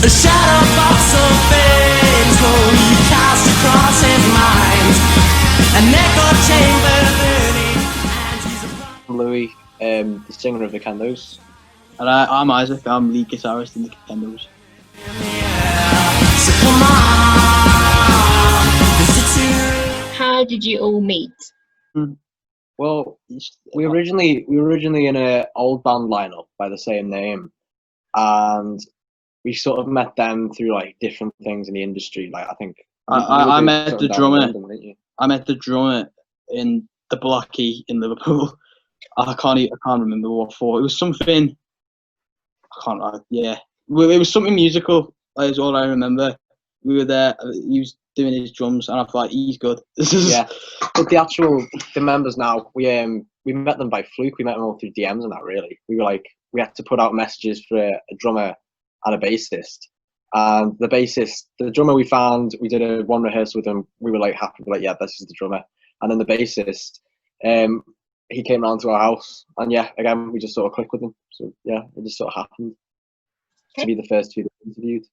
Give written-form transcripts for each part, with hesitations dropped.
A shadow box of fame slowly cast across his mind. An echo chamber burning, and he's a Louis, the singer of the Kendos. And I'm Isaac. I'm lead guitarist in the Kendos. So come on, 'cause it's you. How did you all meet? Well, we were originally in an old band lineup by the same name, and we sort of met them through like different things in the industry. Like I think I met sort the of down in drummer. London, didn't you? I met the drummer in the Blackie in Liverpool. I can't remember what for. It was something. Yeah. It was something musical. Is all I remember. We were there. He was doing his drums, and I thought he's good. Yeah. But the members now, we met them by fluke. We met them all through DMs and that. Really, we had to put out messages for a drummer and a bassist. And the drummer we found, we did one rehearsal with him. We were like happy, like, yeah, this is the drummer. And then the bassist, he came round to our house, and yeah, again, we just sort of clicked with him. So yeah, it just sort of happened to be the first two that we interviewed.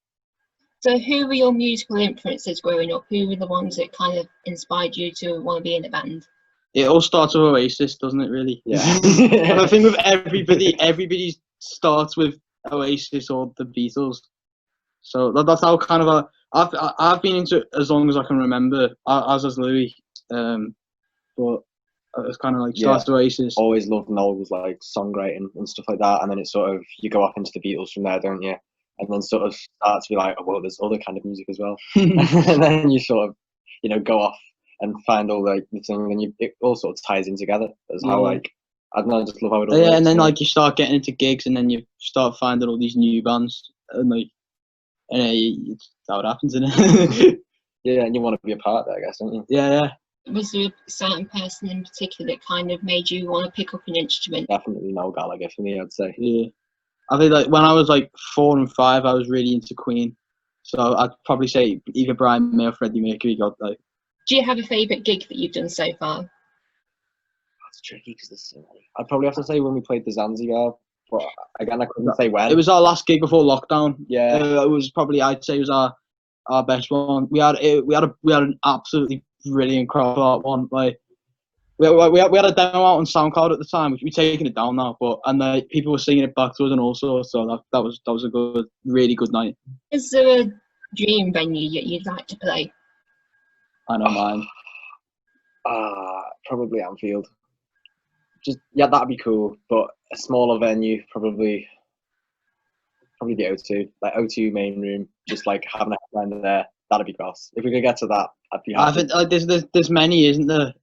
So who were your musical influences growing up? Who were the ones that kind of inspired you to want to be in a band? It all starts with Oasis, doesn't it? Really. Yeah. And I think with everybody starts with Oasis or the Beatles. So that's how kind of I've been into it as long as I can remember, as has Louis. But it's kind of like starts with Oasis. Always loved Noel's like songwriting and stuff like that, and then it's sort of you go off into the Beatles from there, don't you? And then sort of start to be like, oh well, there's other kind of music as well. And then you sort of, go off and find all like the thing, and it all sort of ties in together. That's how I don't know, I just love how it all works, and then like you start getting into gigs, and then you start finding all these new bands, and that's how it happens, isn't it? Yeah, and you want to be a part of that, I guess, don't you? Yeah. Was there a certain person in particular that kind of made you want to pick up an instrument? Definitely Noel Gallagher for me, I'd say. Yeah. I think like when I was like 4 and 5, I was really into Queen. So I'd probably say either Brian May or Freddie Mercury got like. Do you have a favourite gig that you've done so far? That's tricky because there's so many. I'd probably have to say when we played the Zanzibar, but again I couldn't say when. It was our last gig before lockdown. Yeah. It was probably, I'd say it was our best one. We had an absolutely brilliant crowd for that one. Like we had a demo out on SoundCloud at the time, which we've taken it down now, and people were singing it back to us and all sorts. So that was a really good night. Is there a dream venue that you'd like to play? I know mine. Probably Anfield. That'd be cool, but a smaller venue, probably the O2, like O2 main room, just like having a headliner there. That'd be gross. If we could get to that, I'd be happy. I think there's many, isn't there?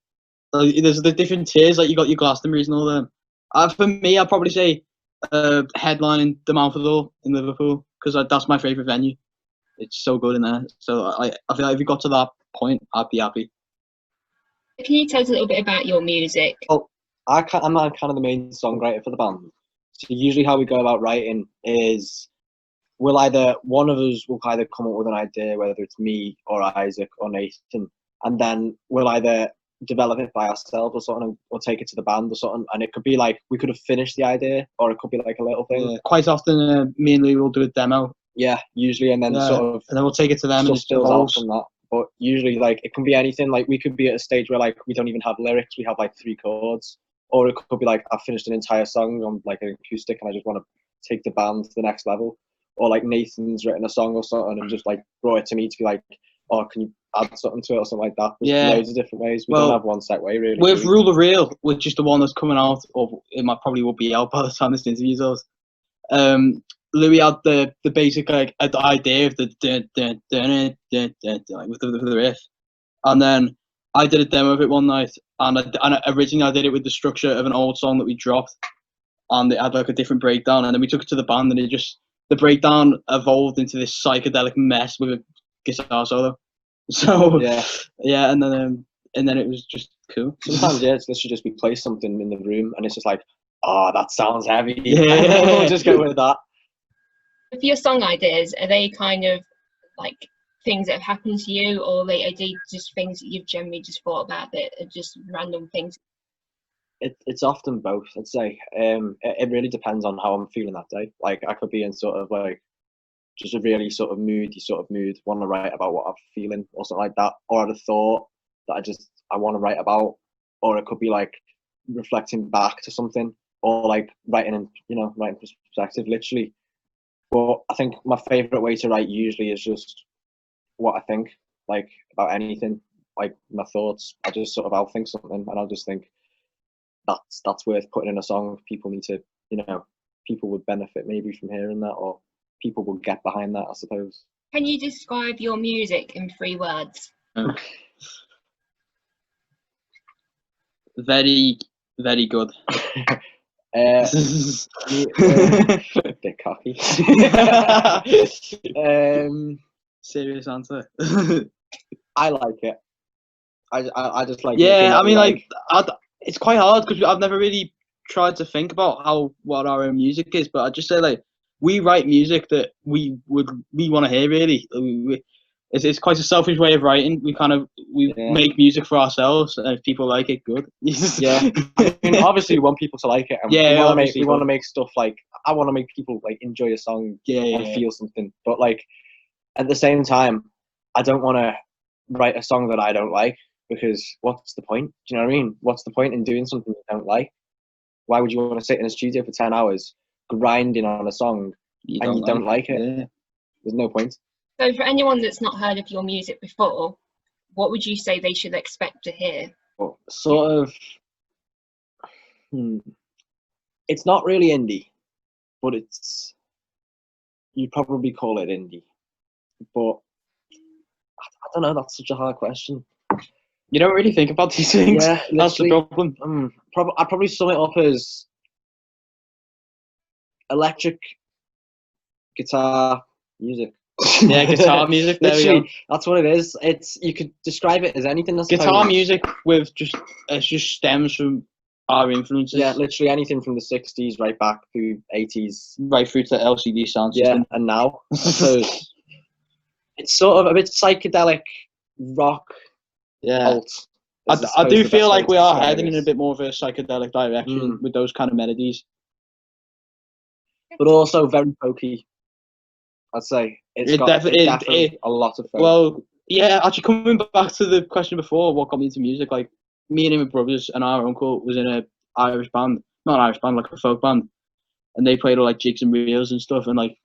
There's the different tiers, like you got your Glastonbury's and all them. For me, I'd probably say headlining the Mountford in Liverpool, because that's my favourite venue. It's so good in there. So I feel like if we got to that point, I'd be happy. Can you tell us a little bit about your music? Well, I'm not kind of the main songwriter for the band. So usually how we go about writing is one of us will either come up with an idea, whether it's me or Isaac or Nathan, and then we'll either develop it by ourselves or something, or take it to the band or something. And it could be like we could have finished the idea, or it could be like a little thing. Quite often, me and Louis will do a demo. Yeah, usually, and then and then we'll take it to them and just build out from that. But usually, like it can be anything. Like we could be at a stage where like we don't even have lyrics; we have like 3 chords, or it could be like I've finished an entire song on like an acoustic, and I just want to take the band to the next level. Or like Nathan's written a song or something and just like brought it to me to be like, oh, can you add something to it or something like that? There's loads of different ways. We don't have one set way really. With Rule the Real, which is the one that's coming out, or it probably will be out by the time this interview's out. Louis had the basic like the idea of the like with the riff, and then I did a demo of it one night, and originally I did it with the structure of an old song that we dropped, and it had like a different breakdown, and then we took it to the band, and the breakdown evolved into this psychedelic mess with a guitar solo. So yeah, and then it was just cool. Sometimes it's literally just we play something in the room, and it's just like, oh, that sounds heavy. Yeah, we'll just go with that. For your song ideas, are they kind of like things that have happened to you, or are they just things that you've generally just thought about that are just random things? It's often both, I'd say. It really depends on how I'm feeling that day. Like I could be in sort of like just a really sort of mood, want to write about what I'm feeling or something like that, or had a thought that I want to write about, or it could be like reflecting back to something, or like writing in writing perspective, literally. But I think my favorite way to write usually is just what I think, like about anything, like my thoughts. I'll think something and I'll just think that's worth putting in a song. People need to, people would benefit maybe from hearing that, or people will get behind that, I suppose. Can you describe your music in 3 words? Very, very good. Bit cocky. Serious answer. I like it. I just like. Yeah, I mean, it's quite hard because I've never really tried to think about what our own music is, but I just say like we write music that we want to hear. Really, it's quite a selfish way of writing. We make music for ourselves, and if people like it, good. Yeah, I mean, obviously we want people to like it, and we want to make stuff like I want to make people like enjoy a song and feel something. But like at the same time, I don't want to write a song that I don't like, because what's the point? Do you know what I mean? What's the point in doing something you don't like? Why would you want to sit in a studio for 10 hours grinding on a song you don't like it? Yeah. There's no point. So for anyone that's not heard of your music before, what would you say they should expect to hear? Well, sort of, it's not really indie, but you'd probably call it indie. But I don't know, that's such a hard question. You don't really think about these things. Yeah, that's the problem. I'd probably sum it up as electric guitar music. Yeah, guitar music. There Literally, we go. That's what it is. You could describe it as anything. Guitar music with it just stems from our influences. Yeah, literally anything from the 60s right back through 80s, right through to LCD sound system. Yeah, and now. So it's sort of a bit psychedelic rock. Yeah, alt. I do feel like we are heading in a bit more of a psychedelic direction with those kind of melodies. But also very folky, I'd say. It's definitely a lot of folk. Well, yeah, actually coming back to the question before, what got me into music, like me and my brothers and our uncle was in a Irish band, not an Irish band, like a folk band. And they played all like jigs and reels and stuff and like,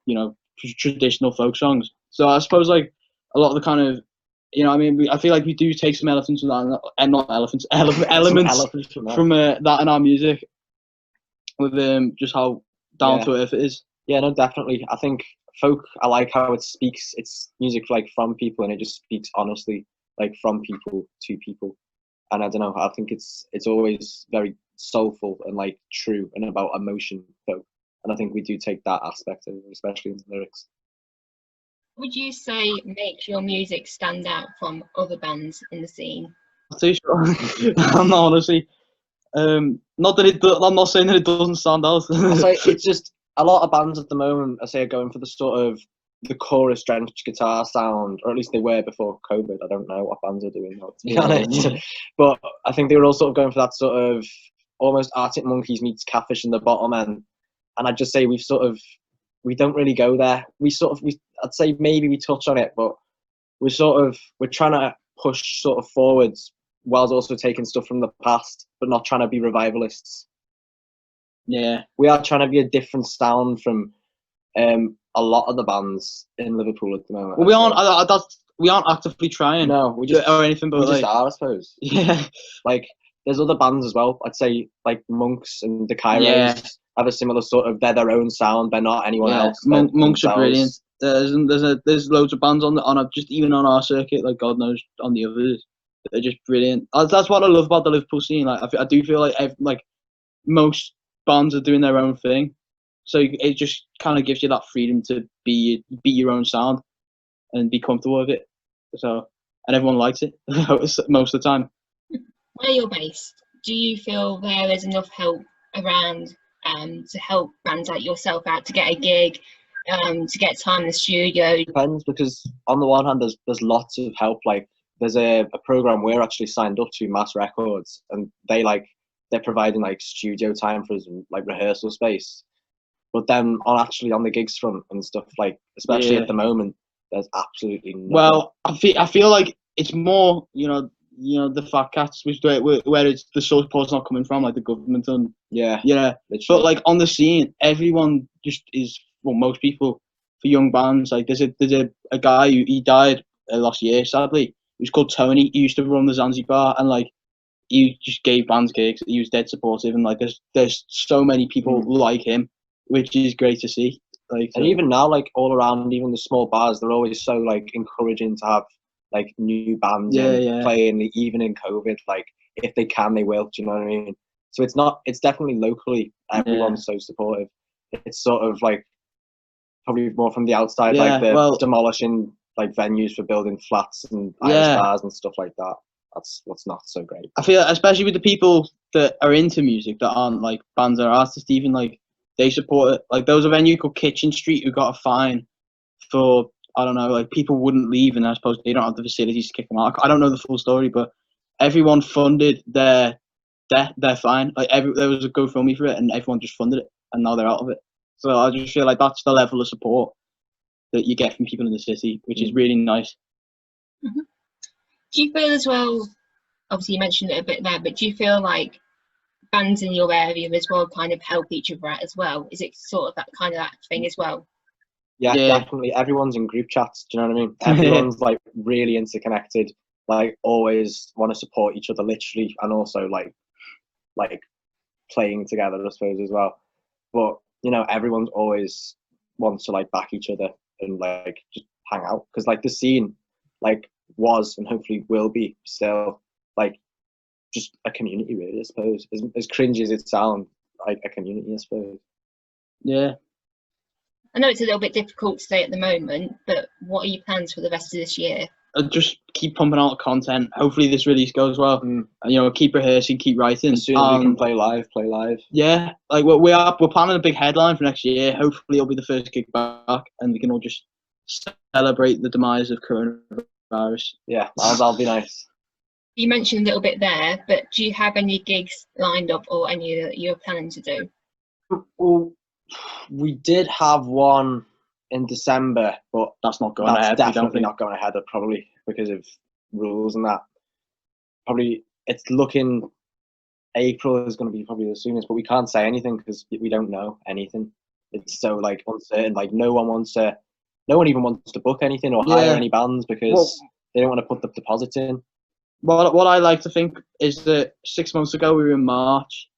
traditional folk songs. So I suppose like a lot of the kind of, I feel like we do take some elements from that, and not elements from that in our music, with just how down to earth it is. Yeah, no, definitely. I think folk, I like how it's music like from people, and it just speaks honestly, like from people to people. And I don't know, I think it's always very soulful and like true and about emotion, folk. And I think we do take that aspect of it, especially in the lyrics. Would you say makes your music stand out from other bands in the scene? I'm too sure. I'm not honestly. Not that I'm not saying that it doesn't stand out. I'll say it's just a lot of bands at the moment, I say, are going for the sort of the chorus drenched guitar sound, or at least they were before COVID. I don't know what bands are doing now, to be honest. But I think they were all sort of going for that sort of almost Arctic Monkeys meets Catfish in the bottom end. And I'd just say we don't really go there. I'd say maybe we touch on it, but we're trying to push sort of forwards whilst also taking stuff from the past, but not trying to be revivalists. Yeah, we are trying to be a different sound from a lot of the bands in Liverpool at the moment. Well, we aren't actively trying. No, we just or anything, but we just are, I suppose. Yeah, like there's other bands as well. I'd say like Monks and the Kairos have a similar sort of. They're their own sound. They're not anyone else. Monks are brilliant. There's loads of bands on just even on our circuit, like God knows on the others. They're just brilliant. That's what I love about the Liverpool scene. Like I do feel like most bands are doing their own thing, so it just kind of gives you that freedom to be your own sound and be comfortable with it. So, and everyone likes it most of the time. Where you're based, do you feel there is enough help around to help bands like yourself out to get a gig, to get time in the studio? Depends, because on the one hand there's lots of help. Like there's a program we're actually signed up to, Mass Records, and they're providing like studio time for us and like rehearsal space. But then on the gigs front and stuff, like especially Yeah. at the moment, there's absolutely nothing. Well, I feel like it's more, the fat cats, which where it's the support's not coming from, like the government and yeah, yeah. literally. But like on the scene, everyone just is, well, most people for young bands. Like there's a guy who he died last year, sadly. He was called Tony. He used to run the Zanzibar, and like he just gave bands gigs. He was dead supportive, and like there's so many people like him, which is great to see. Like, and even now, like all around, even the small bars, they're always so like encouraging to have like new bands playing, even in COVID. Like if they can, they will. Do you know what I mean? So it's definitely locally, everyone's so supportive. It's sort of like probably more from the outside, like the demolishing like venues for building flats and Irish bars and stuff like that. That's what's not so great. I feel, especially with the people that are into music that aren't like bands or artists, even like they support it. Like there was a venue called Kitchen Street who got a fine for, I don't know, like people wouldn't leave, and I suppose they don't have the facilities to kick them out. I don't know the full story, but everyone funded their fine. Like there was a GoFundMe for it, and everyone just funded it, and now they're out of it. So I just feel like that's the level of support that you get from people in the city, which is really nice. Mm-hmm. Do you feel as well, obviously you mentioned it a bit there, but do you feel like bands in your area as well kind of help each other out as well? Is it sort of that thing as well? Yeah, definitely. Everyone's in group chats. Do you know what I mean? Everyone's like really interconnected. Like always want to support each other, literally, and also like playing together, I suppose, as well. But everyone's always wants to like back each other and like just hang out, because like the scene like was and hopefully will be still like just a community, really, I suppose. As cringy as it sounds, like a community, I suppose. Yeah. I know it's a little bit difficult to say at the moment, but what are your plans for the rest of this year? Just keep pumping out content. Hopefully this release goes well. And, keep rehearsing, keep writing. As soon as we can play live. Yeah, like we're planning a big headline for next year. Hopefully it'll be the first gig back, and we can all just celebrate the demise of coronavirus. Yeah, that'll be nice. You mentioned a little bit there, but do you have any gigs lined up or any that you're planning to do? Well, we did have one in December, but that's not going ahead. Definitely not going ahead, probably because of rules and that. Probably it's looking April is going to be probably the soonest, but we can't say anything because we don't know anything. It's so like uncertain. Like no one even wants to book anything or hire any bands because they don't want to put the deposits in. What I like to think is that 6 months ago we were in March,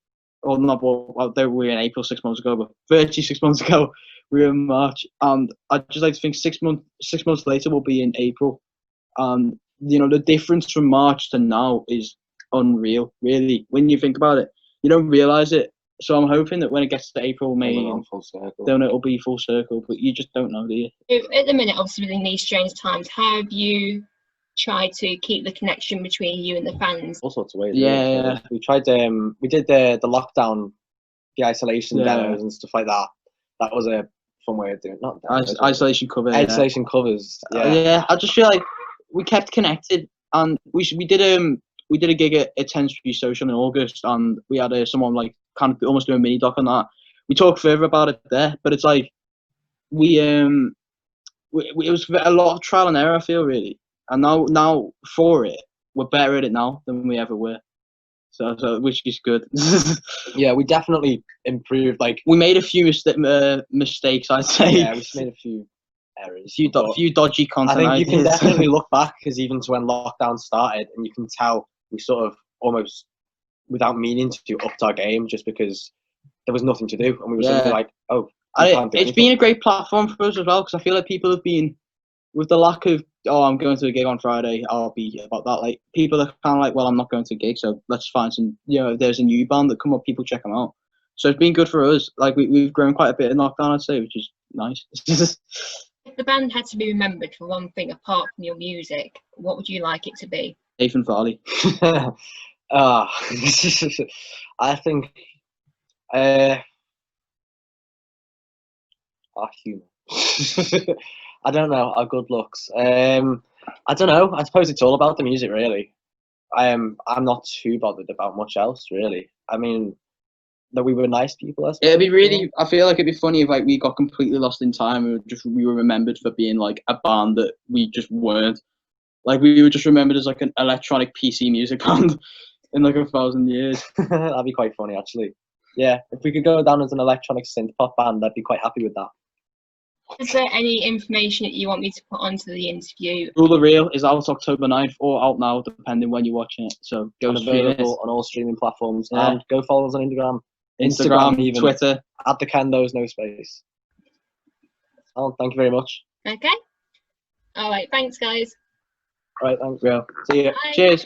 or not. Well, we were in April 6 months ago, but virtually 6 months ago we were in March, and I'd just like to think 6 months later we'll be in April. The difference from March to now is unreal, really. When you think about it, you don't realize it. So I'm hoping that when it gets to April, May, then it'll be full circle. But you just don't know, do you? At the minute, obviously, in these strange times, how have you tried to keep the connection between you and the fans? All sorts of ways. Yeah. We tried. We did the lockdown, the isolation demos and stuff like that. That was a fun way of doing it. Not isolation cover. Isolation covers. Yeah. I just feel like we kept connected, and we did a gig at 10th Street Social in August, and we had someone like kind of almost do a mini doc on that. We talked further about it there, but it's like it was a lot of trial and error, I feel, really. And now for it, we're better at it now than we ever were. So which is good. Yeah, we definitely improved. Like we made a few mistakes, I'd say. Yeah, we made a few errors. A few dodgy content. I think you can definitely look back, because even to when lockdown started, and you can tell we sort of almost, without meaning to, upped our game just because there was nothing to do, and we were suddenly like, it's been a great platform for us as well, because I feel like people have been, with the lack of, I'm going to a gig on Friday, I'll be about that. Like people are kind of like, well, I'm not going to a gig, so let's find some. If there's a new band that come up, people check them out. So it's been good for us. Like we've grown quite a bit in lockdown, I'd say, which is nice. If the band had to be remembered for one thing apart from your music, what would you like it to be? Nathan Farley. I think our humour. I don't know, our good looks. I don't know. I suppose it's all about the music, really. I'm not too bothered about much else, really. I mean, that we were nice people. I suppose, It'd be really. I feel like it'd be funny if like we got completely lost in time and we were remembered for being like a band that we just weren't. Like we were just remembered as like an electronic PC music band in like 1,000 years. That'd be quite funny, actually. Yeah, if we could go down as an electronic synth pop band, I'd be quite happy with that. Is there any information that you want me to put onto the interview? Rule the Real is out October 9th or out now, depending when you're watching it. So go And stream it. available on all streaming platforms. Yeah. And go follow us on Instagram, Instagram, Twitter. at the Kendos, no space. Oh, thank you very much. Okay. All right. Thanks, guys. All right, thanks. Real. See you. Bye. Cheers.